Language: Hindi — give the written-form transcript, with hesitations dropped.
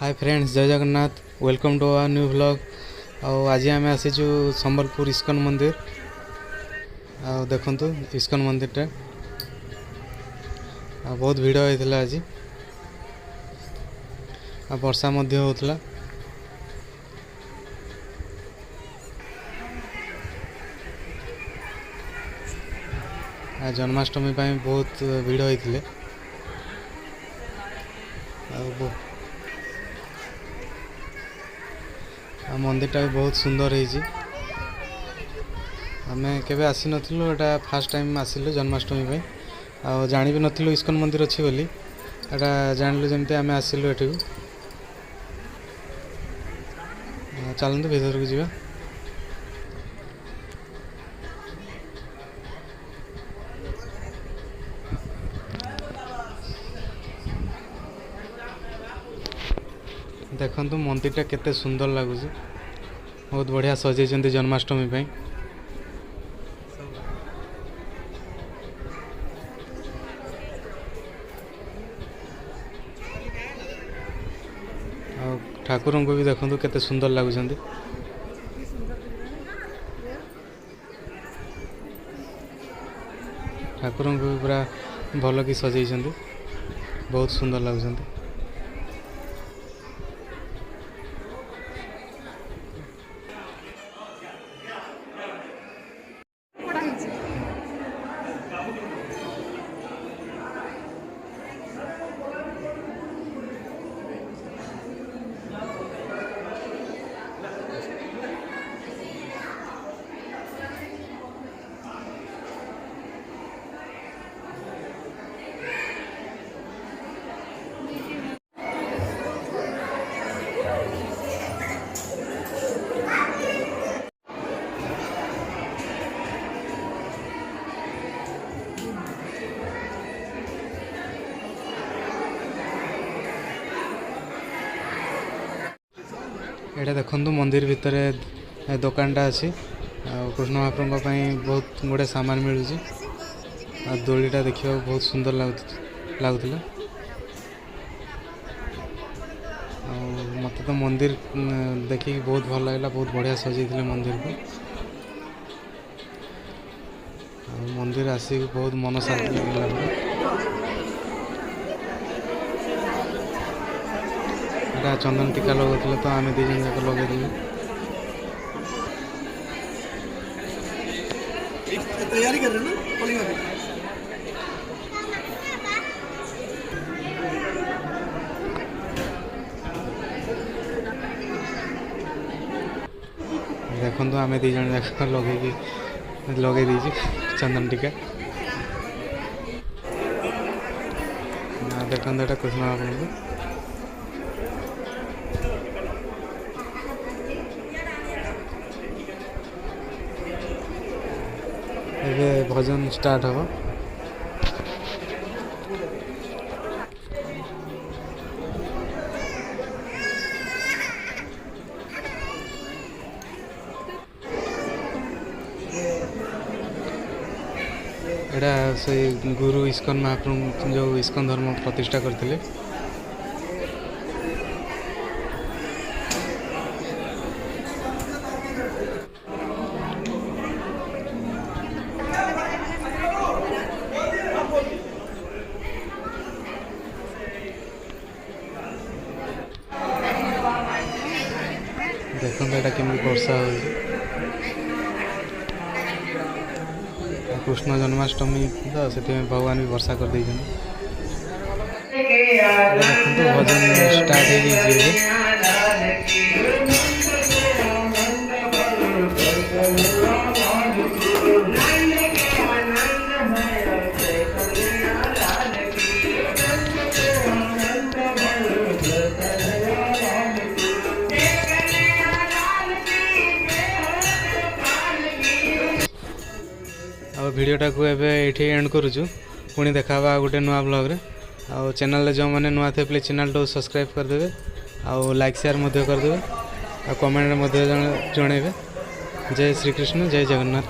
हाय फ्रेंड्स, जय Jagannath. Welcome to our new vlog. आज आम आसीचु संबलपुर इस्कन मंदिर। देखु इस्कन मंदिर बहुत भिड़ होता आज, वर्षा होता। जन्माष्टमी बहुत भिड़ होते। मंदिरटा भी बहुत सुंदर है। आम केवे आसी नथिलु, एटा फर्स्ट टाइम आसिलु जन्माष्टमी। जानी भी नथिलु इस्कन मंदिर अच्छी बोली, एटा जानलु जमती आम आसिलु एठी। चलतु भीतर को जीवा। देखंतु मंदिरटा केते सुंदर लगुच, बहुत बढ़िया सजाई जन्माष्टमी पे। ठाकुर को भी देखंतु केते सुंदर लगुच। ठाकुर को भी पूरा भल कि सजाई, बहुत सुंदर लगुच। एटा देखंतु मंदिर भितर दुकानटा अच्छी। कृष्ण महाप्रभु बहुत गुड़े सामान मिलूँ। दोलीटा देखा बहुत सुंदर लगुला। मत तो मंदिर देखिए बहुत भल लगे, बहुत बढ़िया सजाई मंदिर को। मंदिर आसिक बहुत मन शांति लगे। चंदन टीका लगे तो आम दीजन जाक लगे। तैयारी कर रहे हैं ना। देखो आम दीजन जाक लगे दीजिए चंदन टीका। देखो यहाँ कृष्ण महाप्रभु भजन स्टार्ट हम। एटा से गुरु इस्कन महाप्रभु जो इस्कन धर्म प्रतिष्ठा करते। देखो यहाँ केमी वर्षा हो। कृष्ण जन्माष्टमी तो से भगवान भी वर्षा कर देते। भजन स्टार्ट हो। वीडियोटा को एबे एंड करुचु। पुणी देखा गोटे नुआ ब्लॉग रे। चैनल जो मैंने नुआ थे प्लीज चैनल तो सब्सक्राइब करदे। लाइक शेयर करदे। कमेंट जनइबे। जय श्री कृष्ण, जय जगन्नाथ।